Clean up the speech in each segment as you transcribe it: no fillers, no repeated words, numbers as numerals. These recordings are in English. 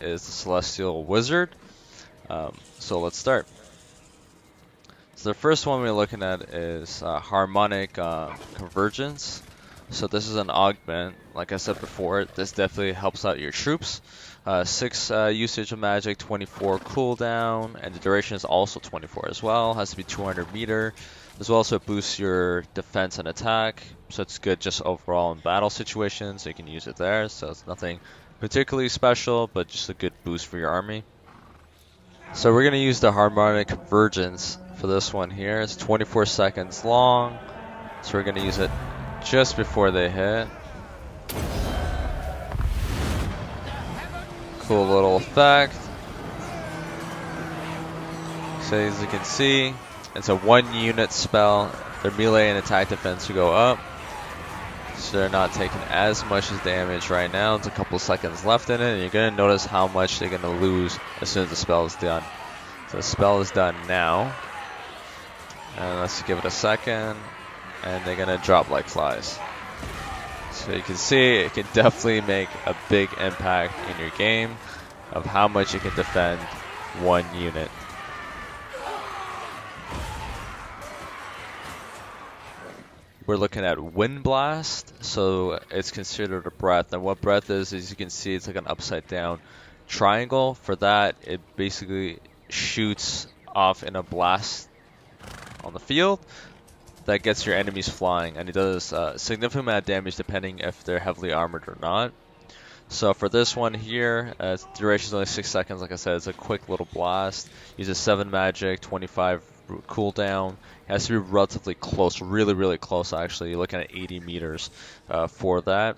is the Celestial Wizard. So let's start. So the first one we're looking at is Harmonic Convergence. So this is an augment. Like I said before, this definitely helps out your troops. 6 usage of magic, 24 cooldown, and the duration is also 24 as well. Has to be 200 meter. As well, so it boosts your defense and attack. So it's good just overall in battle situations. So you can use it there. So it's nothing particularly special, but just a good boost for your army. So we're going to use the Harmonic Convergence for this one here. It's 24 seconds long. So we're going to use it just before they hit. Cool little effect. So as you can see, it's a 1 unit spell. Their melee and attack defense will go up. So they're not taking as much damage right now. It's a couple seconds left in it, and you're going to notice how much they're going to lose as soon as the spell is done. So the spell is done now. And let's give it a second. And they're going to drop like flies. So you can see it can definitely make a big impact in your game of how much you can defend 1 unit. We're looking at Wind Blast, so it's considered a breath. And what breath is, as you can see, it's like an upside down triangle. For that, it basically shoots off in a blast on the field that gets your enemies flying, and it does a significant amount of damage depending if they're heavily armored or not. So for this one here, duration is only 6 seconds. Like I said, it's a quick little blast. Uses 7 magic, 25 cooldown. It has to be relatively close, really close actually. You're looking at 80 meters for that.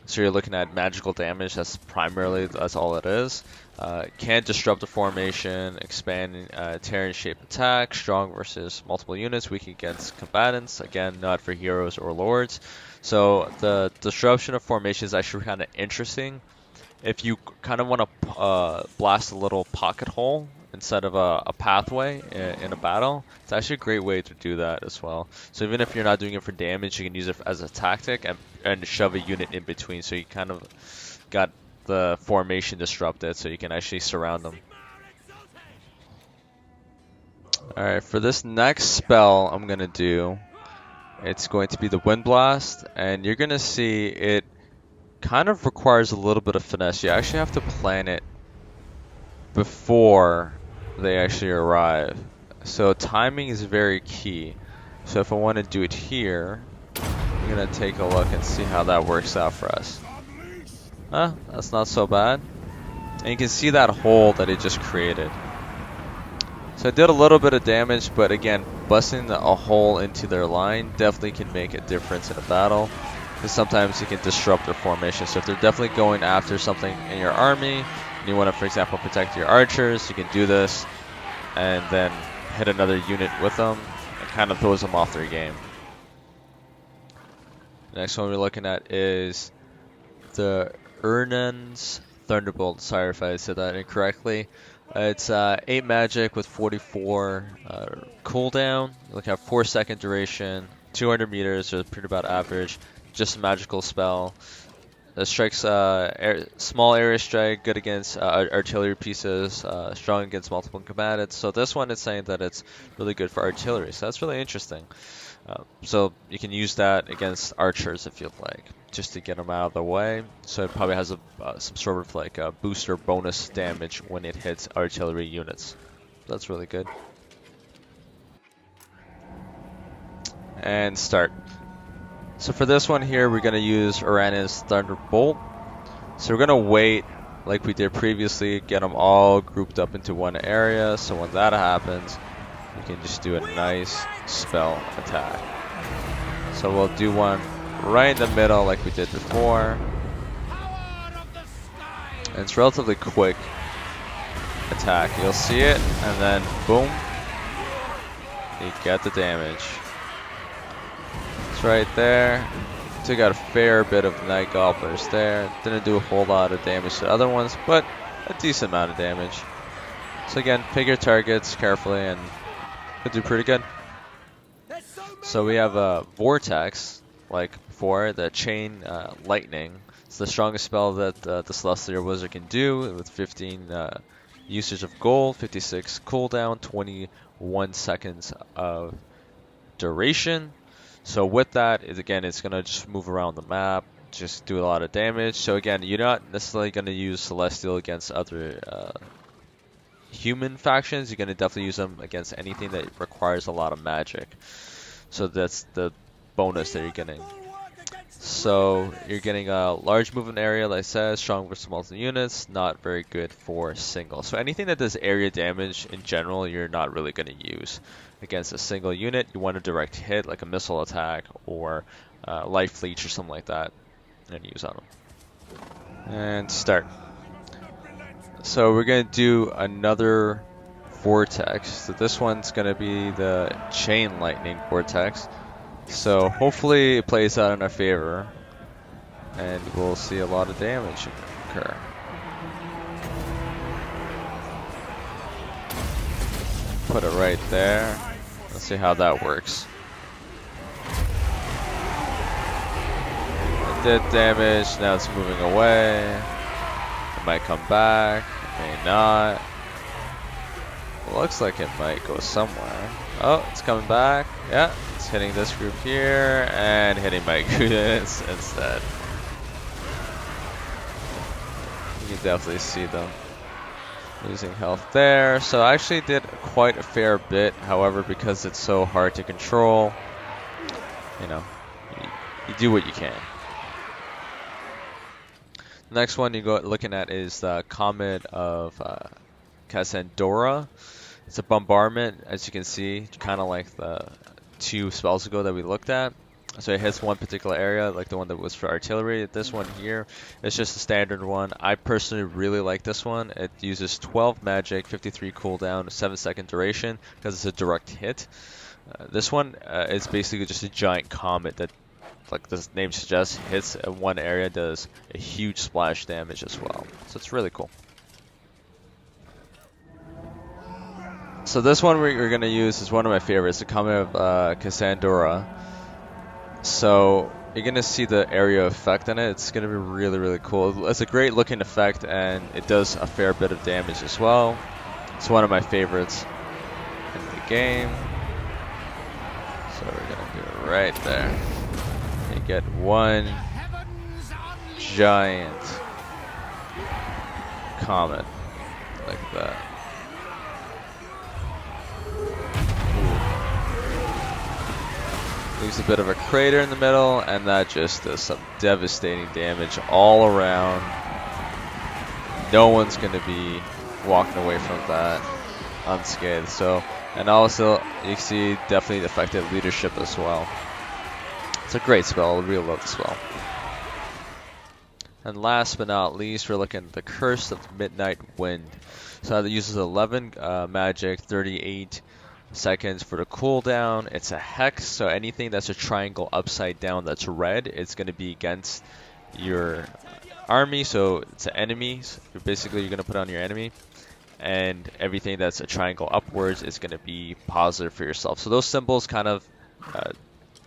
So you're looking at magical damage. That's all it is. Can disrupt the formation, expand, tear and shape attack, strong versus multiple units, weak against combatants. Again, not for heroes or lords. So the disruption of formation is actually kind of interesting. If you kind of want to blast a little pocket hole instead of a pathway in a battle, it's actually a great way to do that as well. So even if you're not doing it for damage, you can use it as a tactic and shove a unit in between. So you kind of got the formation disrupted, so you can actually surround them. Alright, for this next spell I'm going to do, it's going to be the Wind Blast, and you're going to see it kind of requires a little bit of finesse. You actually have to plan it before they actually arrive. So timing is very key. So if I want to do it here, I'm going to take a look and see how that works out for us. That's not so bad. And you can see that hole that it just created. So it did a little bit of damage, but again, busting a hole into their line definitely can make a difference in a battle. Because sometimes it can disrupt their formation. So if they're definitely going after something in your army, and you want to, for example, protect your archers, you can do this, and then hit another unit with them. It kind of throws them off their game. The next one we're looking at is the Urnan's Thunderbolt. Sorry if I said that incorrectly. It's 8 magic with 44 cooldown. Look at 4-second duration, 200 meters, so pretty about average. Just a magical spell. It strikes small area strike, good against artillery pieces, strong against multiple combatants. So this one is saying that it's really good for artillery. So that's really interesting. So you can use that against archers if you'd like, just to get them out of the way. So it probably has some sort of like a booster bonus damage when it hits artillery units. That's really good. And start. So for this one here, we're going to use Uranus Thunderbolt. So we're going to wait like we did previously, get them all grouped up into one area. So when that happens, we can just do a nice spell attack. So we'll do one right in the middle like we did before. And it's relatively quick attack. You'll see it, and then boom, you get the damage. It's right there. Took out a fair bit of Night Gobblers there. Didn't do a whole lot of damage to other ones, but a decent amount of damage. So again, pick your targets carefully and you'll do pretty good. So we have a Vortex. like before, the Chain Lightning. It's the strongest spell that the Celestial Wizard can do, with 15 usage of gold, 56 cooldown, 21 seconds of duration. So with that, again, it's going to just move around the map, just do a lot of damage. So again, you're not necessarily going to use Celestial against other human factions. You're going to definitely use them against anything that requires a lot of magic. So that's the bonus that you're getting. So you're getting a large movement area, like I said, strong versus multiple units, not very good for single. So anything that does area damage in general, you're not really going to use against a single unit. You want a direct hit, like a missile attack or life leech or something like that, and use on them. And start. So we're going to do another vortex. So this one's going to be the Chain Lightning vortex. So hopefully it plays out in our favor, and we'll see a lot of damage occur. Put it right there. Let's see how that works. It did damage, now it's moving away. It might come back, it may not. Looks like it might go somewhere. Oh, it's coming back. Yeah, it's hitting this group here and hitting my units instead. You can definitely see them losing health there. So I actually did quite a fair bit. However, because it's so hard to control, you know, you do what you can. The next one you go looking at is the Comet of Cassandra. It's a bombardment, as you can see, kind of like the 2 spells ago that we looked at. So it hits one particular area, like the one that was for artillery. This one here is just a standard one. I personally really like this one. It uses 12 magic, 53 cooldown, 7-second duration, because it's a direct hit. This one is basically just a giant comet that, like the name suggests, hits in one area, does a huge splash damage as well. So it's really cool. So this one we're going to use is one of my favorites, the Comet of Cassandra. So you're going to see the area effect in it. It's going to be really, really cool. It's a great looking effect, and it does a fair bit of damage as well. It's one of my favorites in the game. So we're going to do it right there. You get one giant comet like that. Leaves a bit of a crater in the middle, and that just does some devastating damage all around. No one's going to be walking away from that unscathed. So, and also you see definitely effective leadership as well. It's a great spell. I really love the spell. And last but not least, we're looking at the Curse of Midnight Wind. So it uses 11 magic, 38 seconds for the cooldown. It's a hex, so anything that's a triangle upside down that's red, it's going to be against your army. So it's an enemy. So you're going to put on your enemy, and everything that's a triangle upwards is going to be positive for yourself. So those symbols kind of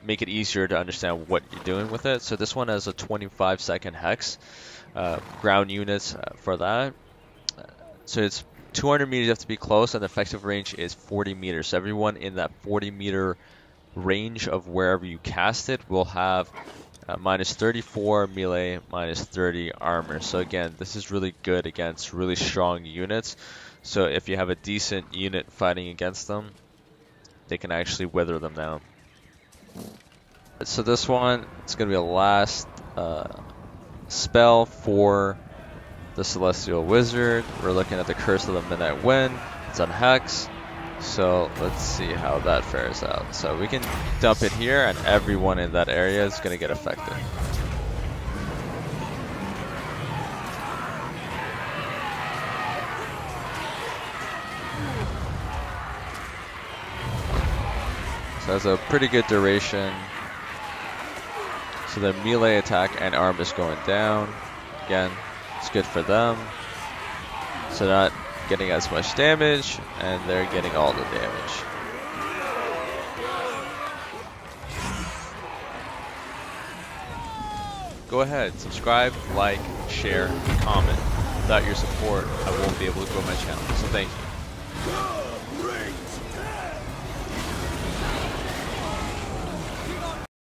make it easier to understand what you're doing with it. So this one has a 25-second hex, ground units for that. So it's 200 meters, you have to be close, and the effective range is 40 meters. So everyone in that 40-meter range of wherever you cast it will have minus 34 melee, minus 30 armor. So again, this is really good against really strong units. So if you have a decent unit fighting against them, they can actually wither them down. So this one, it's going to be a last spell for the Celestial Wizard. We're looking at the Curse of the Midnight Wind. It's on Hex. So let's see how that fares out. So we can dump it here, and everyone in that area is going to get affected. So that's a pretty good duration. So the melee attack and arm is going down. Again, it's good for them. So not getting as much damage, and they're getting all the damage. go ahead, subscribe, like, share, comment. Without your support, I won't be able to grow my channel. So thank you.